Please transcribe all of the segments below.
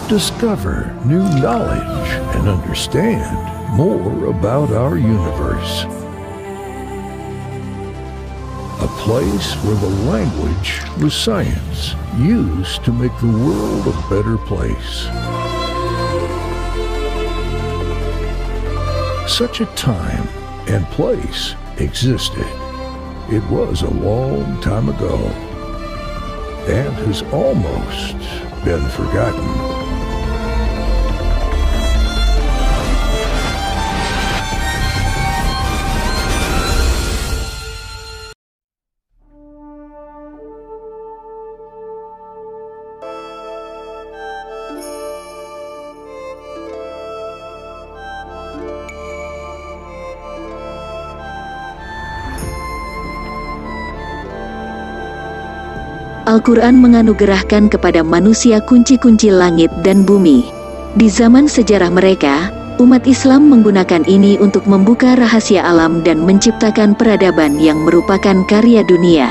discover new knowledge, and understand more about our universe. A place where the language was science, used to make the world a better place. Such a time and place existed. It was a long time ago and has almost been forgotten. Al-Quran menganugerahkan kepada manusia kunci-kunci langit dan bumi. Di zaman sejarah mereka, umat Islam menggunakan ini untuk membuka rahasia alam dan menciptakan peradaban yang merupakan karya dunia.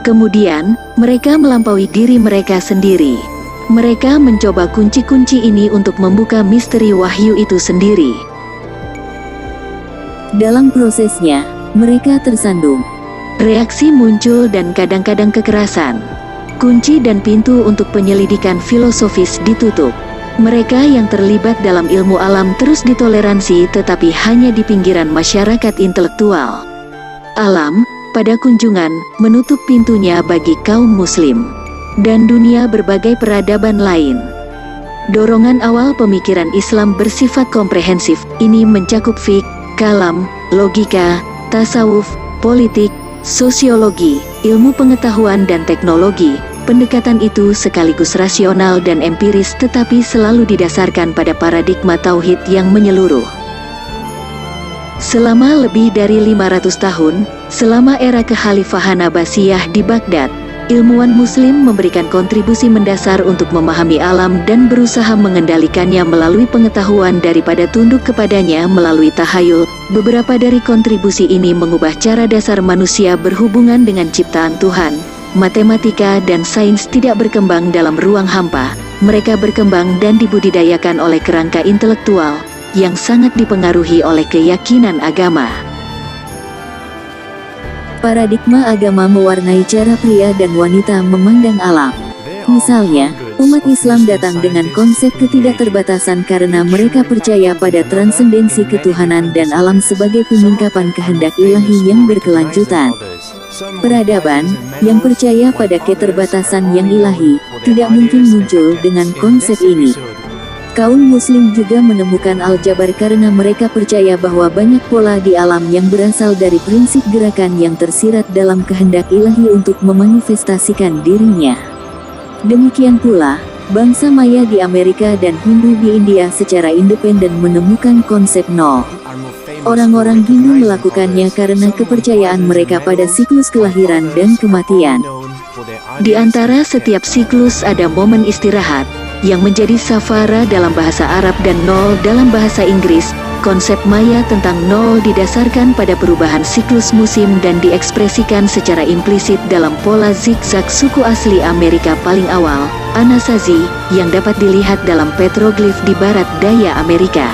Kemudian, mereka melampaui diri mereka sendiri. Mereka mencoba kunci-kunci ini untuk membuka misteri wahyu itu sendiri. Dalam prosesnya, mereka tersandung. Reaksi muncul dan kadang-kadang kekerasan. Kunci dan pintu untuk penyelidikan filosofis ditutup. Mereka yang terlibat dalam ilmu alam terus ditoleransi tetapi hanya di pinggiran masyarakat intelektual. Alam, pada kunjungan, menutup pintunya bagi kaum muslim. Dan dunia berbagai peradaban lain. Dorongan awal pemikiran Islam bersifat komprehensif, ini mencakup fiqh, kalam, logika, tasawuf, politik, sosiologi, ilmu pengetahuan dan teknologi. Pendekatan itu sekaligus rasional dan empiris tetapi selalu didasarkan pada paradigma tauhid yang menyeluruh. Selama lebih dari 500 tahun, selama era kekhalifahan Abbasiyah di Baghdad, ilmuwan muslim memberikan kontribusi mendasar untuk memahami alam dan berusaha mengendalikannya melalui pengetahuan daripada tunduk kepadanya melalui tahayul. Beberapa dari kontribusi ini mengubah cara dasar manusia berhubungan dengan ciptaan Tuhan. Matematika dan sains tidak berkembang dalam ruang hampa, mereka berkembang dan dibudidayakan oleh kerangka intelektual yang sangat dipengaruhi oleh keyakinan agama. Paradigma agama mewarnai cara pria dan wanita memandang alam. Misalnya, umat Islam datang dengan konsep ketidakterbatasan karena mereka percaya pada transendensi ketuhanan dan alam sebagai pengungkapan kehendak ilahi yang berkelanjutan. Peradaban, yang percaya pada keterbatasan yang ilahi, tidak mungkin muncul dengan konsep ini. Kaum muslim juga menemukan aljabar karena mereka percaya bahwa banyak pola di alam yang berasal dari prinsip gerakan yang tersirat dalam kehendak ilahi untuk memanifestasikan dirinya. Demikian pula, bangsa Maya di Amerika dan Hindu di India secara independen menemukan konsep nol. Orang-orang Hindu melakukannya karena kepercayaan mereka pada siklus kelahiran dan kematian. Di antara setiap siklus ada momen istirahat, yang menjadi safara dalam bahasa Arab dan nol dalam bahasa Inggris. Konsep Maya tentang nol didasarkan pada perubahan siklus musim dan diekspresikan secara implisit dalam pola zigzag suku asli Amerika paling awal, Anasazi, yang dapat dilihat dalam petroglif di barat daya Amerika.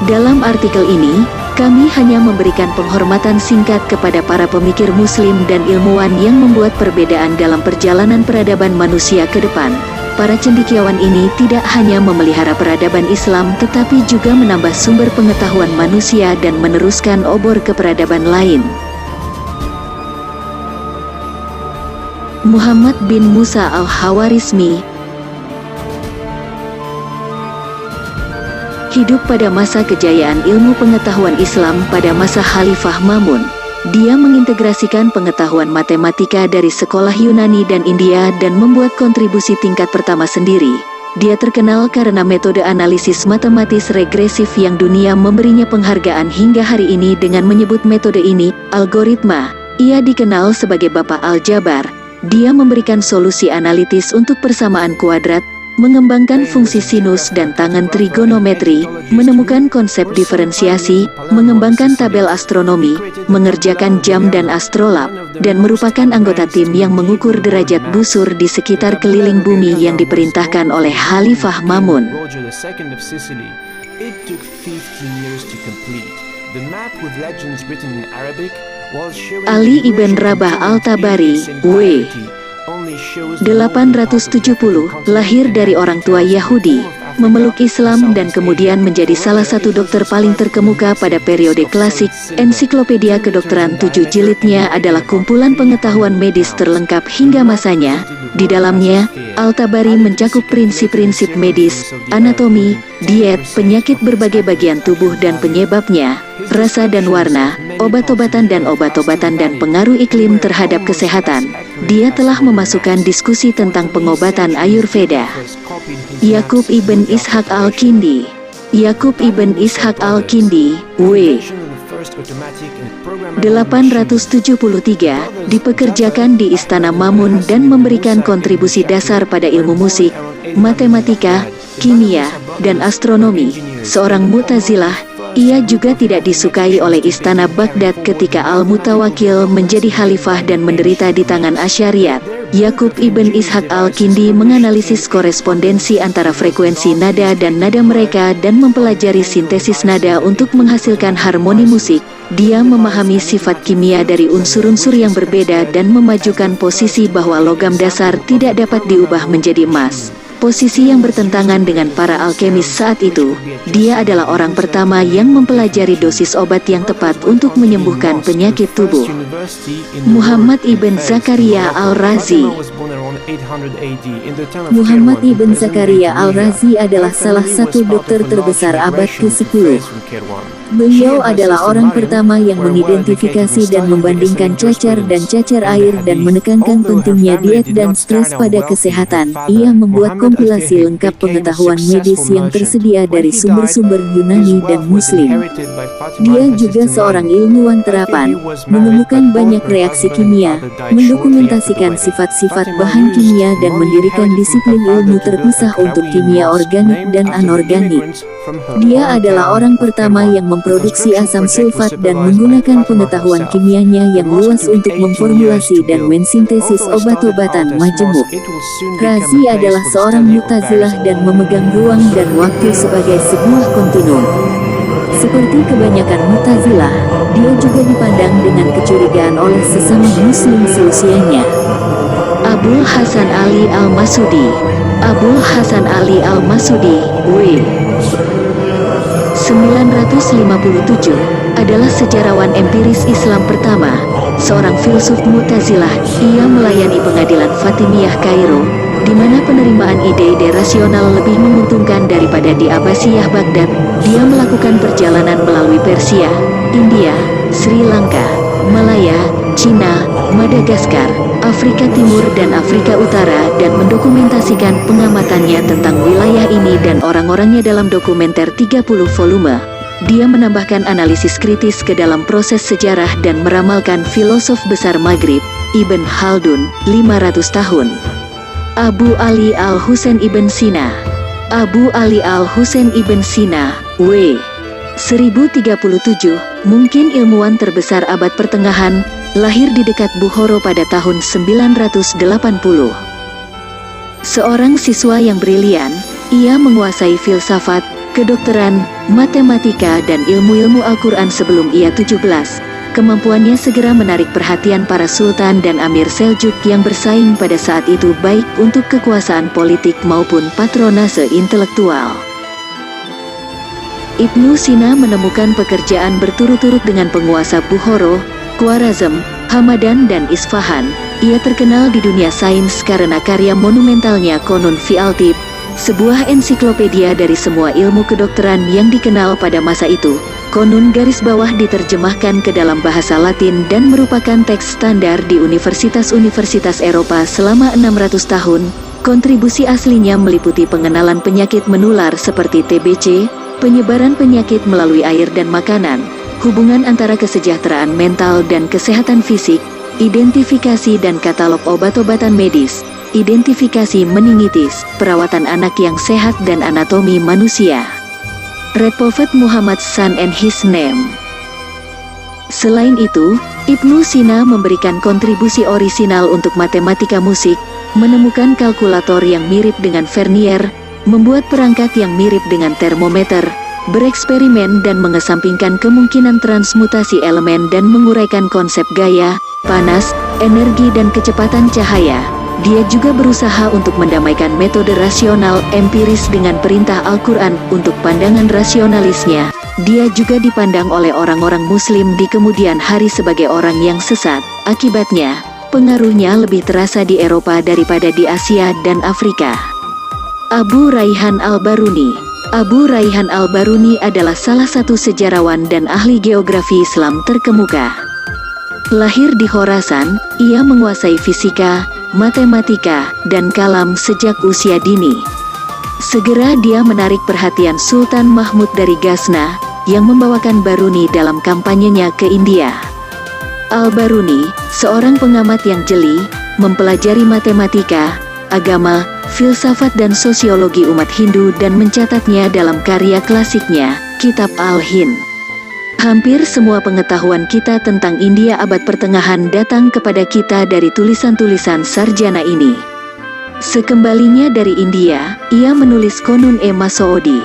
Dalam artikel ini, kami hanya memberikan penghormatan singkat kepada para pemikir muslim dan ilmuwan yang membuat perbedaan dalam perjalanan peradaban manusia ke depan. Para cendekiawan ini tidak hanya memelihara peradaban Islam tetapi juga menambah sumber pengetahuan manusia dan meneruskan obor ke peradaban lain. Muhammad bin Musa al-Khawarizmi hidup pada masa kejayaan ilmu pengetahuan Islam pada masa Khalifah Ma'mun. Dia mengintegrasikan pengetahuan matematika dari sekolah Yunani dan India dan membuat kontribusi tingkat pertama sendiri. Dia terkenal karena metode analisis matematis regresif yang dunia memberinya penghargaan hingga hari ini dengan menyebut metode ini algoritma. Ia dikenal sebagai Bapak Aljabar. Dia memberikan solusi analitis untuk persamaan kuadrat, mengembangkan fungsi sinus dan tangan trigonometri, menemukan konsep diferensiasi, mengembangkan tabel astronomi, mengerjakan jam dan astrolab, dan merupakan anggota tim yang mengukur derajat busur di sekitar keliling bumi yang diperintahkan oleh Khalifah Mamun. Ali ibn Rabah al-Tabari, W. 870, lahir dari orang tua Yahudi, memeluk Islam dan kemudian menjadi salah satu dokter paling terkemuka pada periode klasik. Ensiklopedia kedokteran 7 jilidnya adalah kumpulan pengetahuan medis terlengkap hingga masanya. Di dalamnya, Al-Tabari mencakup prinsip-prinsip medis, anatomi, diet, penyakit berbagai bagian tubuh dan penyebabnya, rasa dan warna, obat-obatan dan pengaruh iklim terhadap kesehatan. Dia telah memasukkan diskusi tentang pengobatan Ayurveda. Yakub ibn Ishaq al-Kindi. Yakub ibn Ishaq al-Kindi, W. 873, dipekerjakan di Istana Mamun dan memberikan kontribusi dasar pada ilmu musik, matematika, kimia, dan astronomi. Seorang Mu'tazilah, ia juga tidak disukai oleh Istana Baghdad ketika Al-Mutawakkil menjadi khalifah dan menderita di tangan Asy'ariyat. Yakub ibn Ishaq al-Kindi menganalisis korespondensi antara frekuensi nada dan nada mereka dan mempelajari sintesis nada untuk menghasilkan harmoni musik. Dia memahami sifat kimia dari unsur-unsur yang berbeda dan memajukan posisi bahwa logam dasar tidak dapat diubah menjadi emas. Posisi yang bertentangan dengan para alkemis saat itu. Dia adalah orang pertama yang mempelajari dosis obat yang tepat untuk menyembuhkan penyakit tubuh. Muhammad ibn Zakaria al-Razi. Muhammad ibn Zakaria al-Razi adalah salah satu dokter terbesar abad ke-10. Beliau adalah orang pertama yang mengidentifikasi dan membandingkan cacar dan cacar air dan menekankan pentingnya diet dan stres pada kesehatan. Ia membuat kompilasi lengkap pengetahuan medis yang tersedia dari sumber-sumber Yunani dan Muslim. Dia juga seorang ilmuwan terapan, menemukan banyak reaksi kimia, mendokumentasikan sifat-sifat bahan kimia dan mendirikan disiplin ilmu terpisah untuk kimia organik dan anorganik. Dia adalah orang pertama yang memproduksi asam sulfat dan menggunakan pengetahuan kimianya yang luas untuk memformulasi dan mensintesis obat-obatan majemuk. Razi adalah seorang Mu'tazilah dan memegang ruang dan waktu sebagai sebuah kontinum. Seperti kebanyakan Mu'tazilah, dia juga dipandang dengan kecurigaan oleh sesama muslim seusianya. Abul Hasan Ali al-Masudi. Abul Hasan Ali al-Masudi, W. 957, adalah sejarawan empiris Islam pertama, seorang filsuf Mu'tazilah. Ia melayani pengadilan Fatimiyah Kairo, di mana penerimaan ide-ide rasional lebih menguntungkan daripada di Abbasiyah Baghdad. Dia melakukan perjalanan melalui Persia, India, Sri Lanka, Malaya, Cina, Madagaskar, Afrika Timur dan Afrika Utara dan mendokumentasikan pengamatannya tentang wilayah ini dan orang-orangnya dalam dokumenter 30 volume. Dia menambahkan analisis kritis ke dalam proses sejarah dan meramalkan filosof besar Maghrib, Ibn Khaldun, 500 tahun. Abu Ali al-Husain ibn Sina. Abu Ali al-Husain ibn Sina, W. 1037, mungkin ilmuwan terbesar abad pertengahan, lahir di dekat Bukhara pada tahun 980. Seorang siswa yang brilian, ia menguasai filsafat, kedokteran, matematika dan ilmu-ilmu Al-Quran sebelum ia 17. Kemampuannya segera menarik perhatian para sultan dan amir Seljuk yang bersaing pada saat itu baik untuk kekuasaan politik maupun patronase intelektual. Ibnu Sina menemukan pekerjaan berturut-turut dengan penguasa Bukhara, Khwarazm, Hamadan dan Isfahan. Ia terkenal di dunia sains karena karya monumentalnya Qanun fi al-Tibb, sebuah ensiklopedia dari semua ilmu kedokteran yang dikenal pada masa itu. Qanun garis bawah diterjemahkan ke dalam bahasa Latin dan merupakan teks standar di universitas-universitas Eropa selama 600 tahun. Kontribusi aslinya meliputi pengenalan penyakit menular seperti TBC, penyebaran penyakit melalui air dan makanan, hubungan antara kesejahteraan mental dan kesehatan fisik, identifikasi dan katalog obat-obatan medis, identifikasi meningitis, perawatan anak yang sehat dan anatomi manusia. Red Prophet Muhammad Son and His Name. Selain itu, Ibnu Sina memberikan kontribusi orisinal untuk matematika musik, menemukan kalkulator yang mirip dengan vernier, membuat perangkat yang mirip dengan termometer, bereksperimen dan mengesampingkan kemungkinan transmutasi elemen dan menguraikan konsep gaya, panas, energi dan kecepatan cahaya. Dia juga berusaha untuk mendamaikan metode rasional empiris dengan perintah Al-Quran untuk pandangan rasionalisnya. Dia juga dipandang oleh orang-orang Muslim di kemudian hari sebagai orang yang sesat. Akibatnya, pengaruhnya lebih terasa di Eropa daripada di Asia dan Afrika. Abu Raihan Al-Baruni. Abu Raihan Al-Baruni adalah salah satu sejarawan dan ahli geografi Islam terkemuka. Lahir di Khorasan, ia menguasai fisika, matematika, dan kalam sejak usia dini. Segera dia menarik perhatian Sultan Mahmud dari Ghazna, yang membawakan Baruni dalam kampanyenya ke India. Al-Baruni, seorang pengamat yang jeli, mempelajari matematika, agama, filsafat dan sosiologi umat Hindu dan mencatatnya dalam karya klasiknya, Kitab Al-Hind. Hampir semua pengetahuan kita tentang India abad pertengahan datang kepada kita dari tulisan-tulisan sarjana ini. Sekembalinya dari India, ia menulis Qanun-e Masoodi,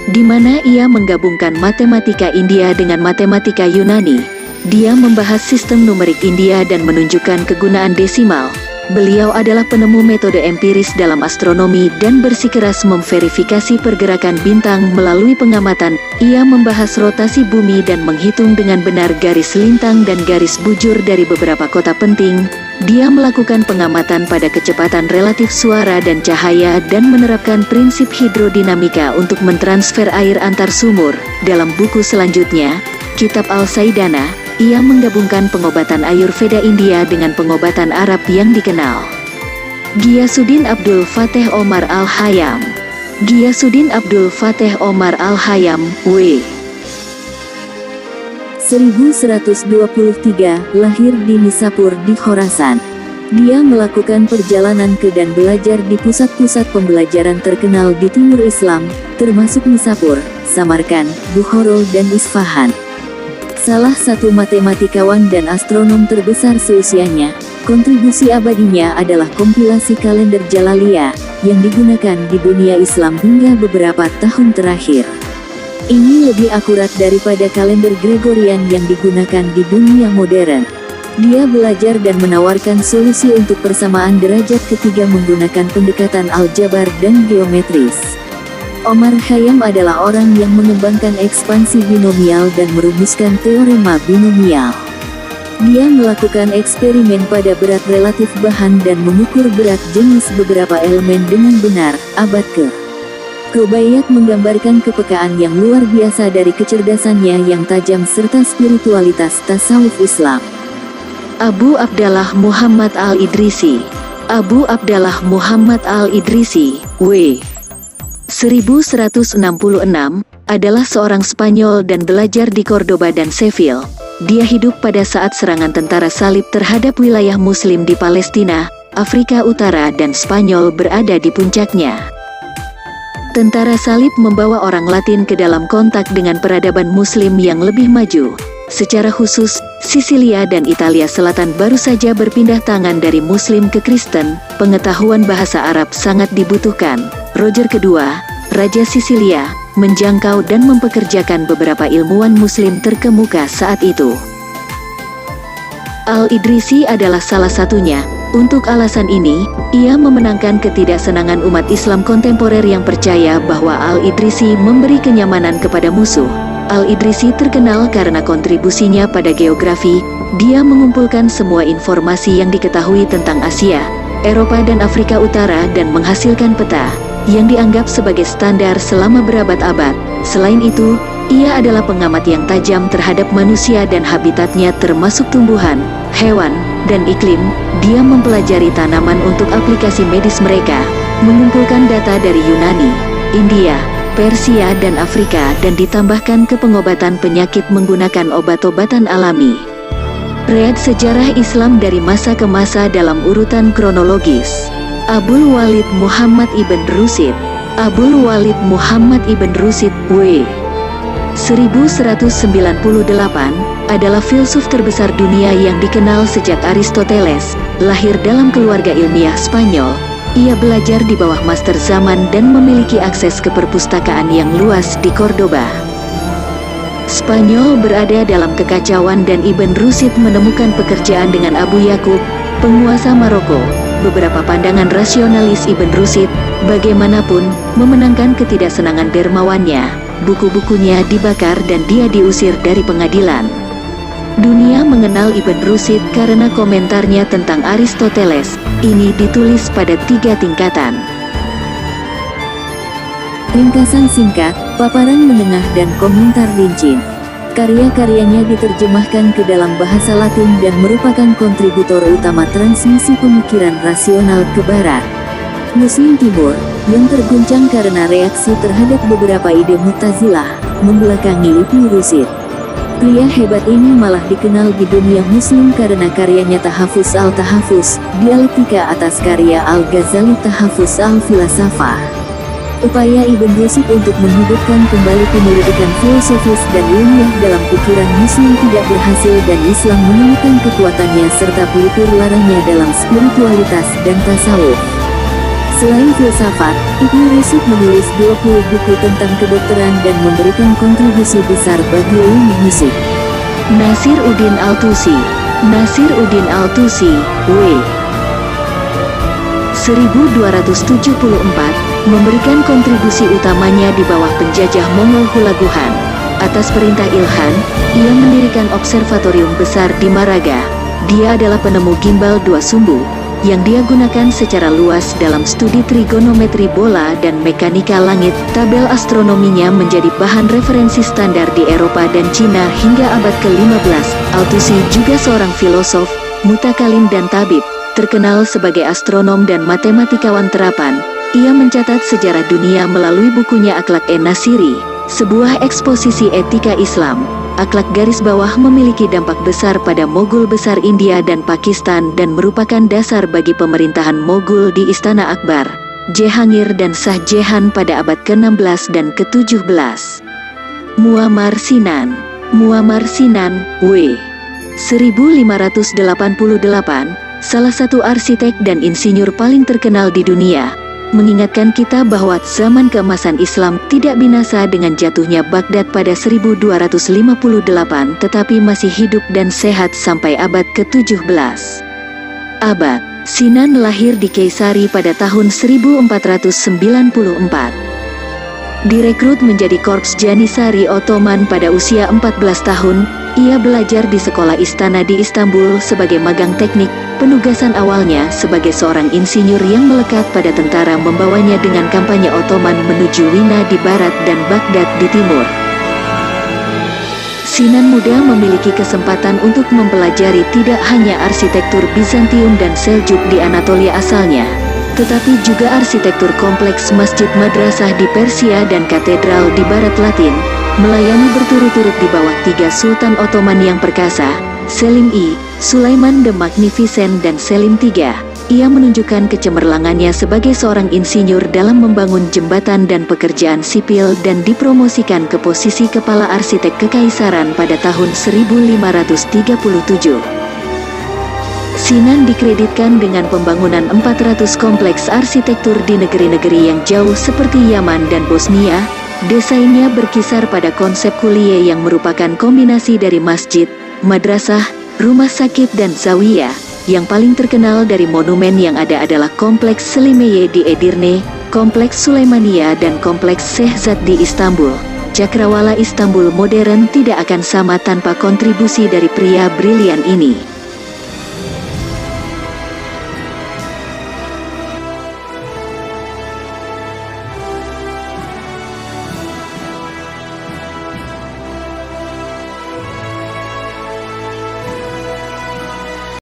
di mana ia menggabungkan matematika India dengan matematika Yunani. Dia membahas sistem numerik India dan menunjukkan kegunaan desimal. Beliau adalah penemu metode empiris dalam astronomi dan bersikeras memverifikasi pergerakan bintang melalui pengamatan. Ia membahas rotasi bumi dan menghitung dengan benar garis lintang dan garis bujur dari beberapa kota penting. Dia melakukan pengamatan pada kecepatan relatif suara dan cahaya dan menerapkan prinsip hidrodinamika untuk mentransfer air antar sumur. Dalam buku selanjutnya, Kitab Al-Saidana, ia menggabungkan pengobatan Ayurveda India dengan pengobatan Arab yang dikenal. Ghiyasuddin Abdul Fateh Omar Al-Hayam. Ghiyasuddin Abdul Fateh Omar Al-Hayam, W. 1123, lahir di Nishapur di Khorasan. Dia melakukan perjalanan ke dan belajar di pusat-pusat pembelajaran terkenal di timur Islam, termasuk Nishapur, Samarkand, Bukhara dan Isfahan. Salah satu matematikawan dan astronom terbesar seusianya, kontribusi abadinya adalah kompilasi kalender Jalaliyah, yang digunakan di dunia Islam hingga beberapa tahun terakhir. Ini lebih akurat daripada kalender Gregorian yang digunakan di dunia modern. Dia belajar dan menawarkan solusi untuk persamaan derajat ketiga menggunakan pendekatan aljabar dan geometris. Omar Khayyam adalah orang yang mengembangkan ekspansi binomial dan merumuskan teorema binomial. Dia melakukan eksperimen pada berat relatif bahan dan mengukur berat jenis beberapa elemen dengan benar. Abad ke-Rubaiyat menggambarkan kepekaan yang luar biasa dari kecerdasannya yang tajam serta spiritualitas tasawuf Islam. Abu Abdallah Muhammad Al-Idrisi. Abu Abdallah Muhammad Al-Idrisi, W. 1166, adalah seorang Spanyol dan belajar di Cordoba dan Seville. Dia hidup pada saat serangan tentara salib terhadap wilayah Muslim di Palestina, Afrika Utara dan Spanyol berada di puncaknya. Tentara salib membawa orang Latin ke dalam kontak dengan peradaban Muslim yang lebih maju. Secara khusus, Sisilia dan Italia Selatan baru saja berpindah tangan dari Muslim ke Kristen. Pengetahuan bahasa Arab sangat dibutuhkan. Roger II, Raja Sisilia, menjangkau dan mempekerjakan beberapa ilmuwan Muslim terkemuka saat itu. Al-Idrisi adalah salah satunya. Untuk alasan ini, ia memenangkan ketidaksenangan umat Islam kontemporer yang percaya bahwa Al-Idrisi memberi kenyamanan kepada musuh. Al-Idrisi terkenal karena kontribusinya pada geografi. Dia mengumpulkan semua informasi yang diketahui tentang Asia, Eropa dan Afrika Utara dan menghasilkan peta yang dianggap sebagai standar selama berabad-abad. Selain itu, ia adalah pengamat yang tajam terhadap manusia dan habitatnya termasuk tumbuhan, hewan, dan iklim. Dia mempelajari tanaman untuk aplikasi medis mereka, mengumpulkan data dari Yunani, India, Persia dan Afrika dan ditambahkan ke pengobatan penyakit menggunakan obat-obatan alami. Riad Sejarah Islam dari masa ke masa dalam urutan kronologis. Abul Walid Muhammad Ibn Rushd. Abul Walid Muhammad Ibn Rushd W. 1198 adalah filsuf terbesar dunia yang dikenal sejak Aristoteles. Lahir dalam keluarga ilmiah Spanyol, ia belajar di bawah master zaman dan memiliki akses ke perpustakaan yang luas di Cordoba. Spanyol berada dalam kekacauan dan Ibn Rushd menemukan pekerjaan dengan Abu Yakub, penguasa Maroko. Beberapa pandangan rasionalis Ibn Rushd, bagaimanapun, memenangkan ketidaksenangan dermawannya. Buku-bukunya dibakar dan dia diusir dari pengadilan. Dunia mengenal Ibn Rushd karena komentarnya tentang Aristoteles. Ini ditulis pada 3 tingkatan. Ringkasan singkat, paparan menengah dan komentar rinci. Karya-karyanya diterjemahkan ke dalam bahasa Latin dan merupakan kontributor utama transmisi pemikiran rasional ke Barat. Muslim Timur, yang terguncang karena reaksi terhadap beberapa ide Mu'tazilah, membelakangi Ibn Rushd. Pria hebat ini malah dikenal di dunia muslim karena karyanya Tahafuz al-Tahafuz, dialektika atas karya Al-Ghazali Tahafuz al-Filasafah. Upaya Ibn Rushd untuk menghidupkan kembali penyelidikan filosofis dan ilmiah dalam pikiran muslim tidak berhasil dan Islam menemukan kekuatannya serta pelipur larangnya dalam spiritualitas dan tasawuf. Selain filsafat, Ibn Rushd menulis 20 buku tentang kedokteran dan memberikan kontribusi besar bagi ilmu musik. Nasiruddin Al-Tusi. Nasiruddin Al-Tusi, W. 1274, memberikan kontribusi utamanya di bawah penjajah Mongol Hulaguhan. Atas perintah Ilhan, ia mendirikan observatorium besar di Maraga. Dia adalah penemu gimbal 2 sumbu, yang dia gunakan secara luas dalam studi trigonometri bola dan mekanika langit. Tabel astronominya menjadi bahan referensi standar di Eropa dan Cina hingga abad ke-15. Al-Tusi juga seorang filosof, mutakalim dan tabib, terkenal sebagai astronom dan matematikawan terapan. Ia mencatat sejarah dunia melalui bukunya Akhlaq-e-Nasiri, sebuah eksposisi etika Islam. Akhlak garis bawah memiliki dampak besar pada Mogul besar India dan Pakistan dan merupakan dasar bagi pemerintahan Mogul di Istana Akbar, Jehangir dan Shah Jehan pada abad ke-16 dan ke-17. Muammar Sinan. Muammar Sinan, W. 1588, salah satu arsitek dan insinyur paling terkenal di dunia, mengingatkan kita bahwa zaman keemasan Islam tidak binasa dengan jatuhnya Baghdad pada 1258 tetapi masih hidup dan sehat sampai abad ke-17. Abad Sinan lahir di Kaisari pada tahun 1494. Direkrut menjadi Korps Janissary Ottoman pada usia 14 tahun, ia belajar di sekolah istana di Istanbul sebagai magang teknik. Penugasan awalnya sebagai seorang insinyur yang melekat pada tentara membawanya dengan kampanye Ottoman menuju Wina di barat dan Baghdad di timur. Sinan muda memiliki kesempatan untuk mempelajari tidak hanya arsitektur Bizantium dan Seljuk di Anatolia asalnya, tetapi juga arsitektur kompleks masjid madrasah di Persia dan katedral di barat Latin, melayani berturut-turut di bawah 3 Sultan Ottoman yang perkasa, Selim I, Sulaiman the Magnificent dan Selim III. Ia menunjukkan kecemerlangannya sebagai seorang insinyur dalam membangun jembatan dan pekerjaan sipil dan dipromosikan ke posisi kepala arsitek kekaisaran pada tahun 1537. Sinan dikreditkan dengan pembangunan 400 kompleks arsitektur di negeri-negeri yang jauh seperti Yaman dan Bosnia. Desainnya berkisar pada konsep kuliah yang merupakan kombinasi dari masjid, madrasah, rumah sakit dan zawiyah. Yang paling terkenal dari monumen yang ada adalah Kompleks Selimeye di Edirne, Kompleks Sulaimania dan Kompleks Shehzad di Istanbul. Cakrawala Istanbul modern tidak akan sama tanpa kontribusi dari pria brilian ini.